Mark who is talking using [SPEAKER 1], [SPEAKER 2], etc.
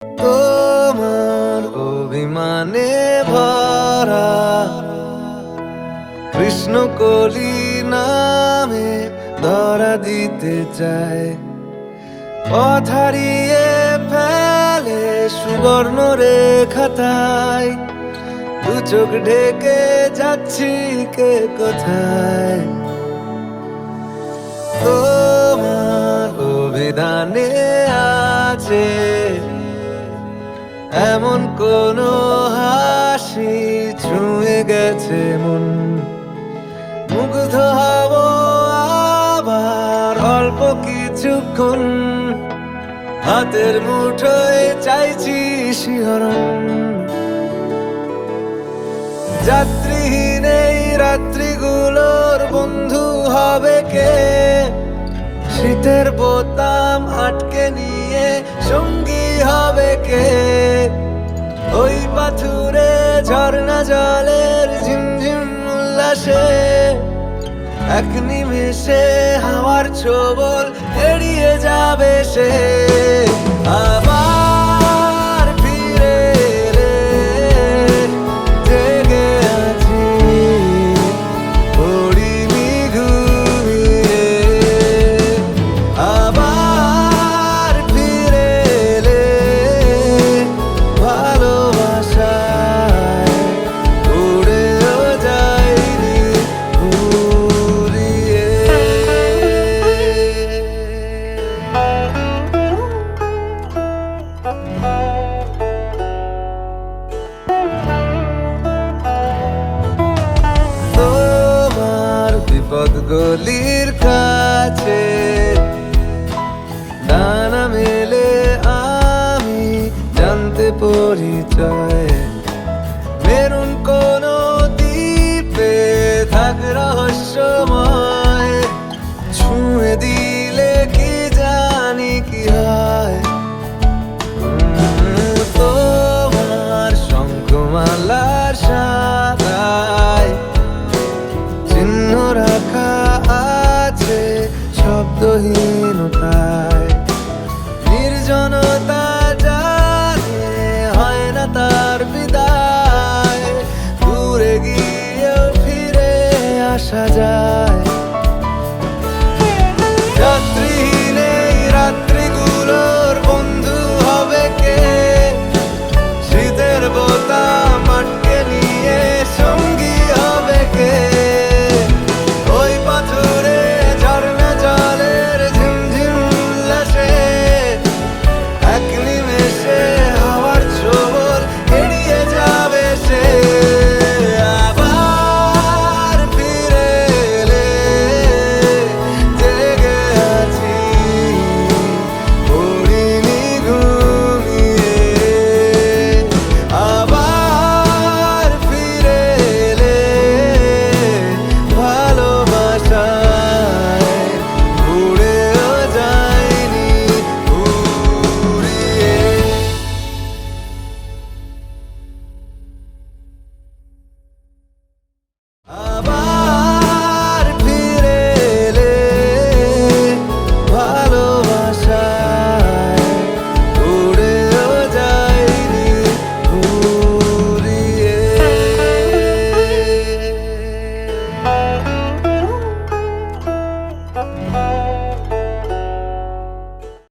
[SPEAKER 1] তোমার অভিমানে ভরা কৃষ্ণকলি নামে ধরা দিতে চায়, পথ হারিয়ে ফেলে সুবর্ণ রেখাতায়, দু চোখ ঢেকে যাচ্ছি কে কোথায়। তোমার অভিধানে আছে এমন কোন হাসি ছুঁয়ে গেছে মন, মুগ্ধ হব আবার অল্প কিছুক্ষণ, হাতের মুঠোয় চাইছি শিহরণ। যাত্রীহীন এই রাত্রিগুলোর বন্ধু হবে কে, শীতের বোতাম আটকে নিয়ে সঙ্গী হবে কে, ওই পাথুরে ঝর্ণা জলের ঝিমঝিম উল্লাসে এক নিমেষে হাওয়ার ছোবল এড়িয়ে যাবে সে। আবার ফিরে এলে জেগে আছি পড়িনি ঘুমিয়ে, আবার ফিরে এলে ভালোবাসায় উড়েও যাইনি উড়িয়ে। তোমার বিপদ গলির কাছে ডানা মেলে আমি জানতে পরিচয়,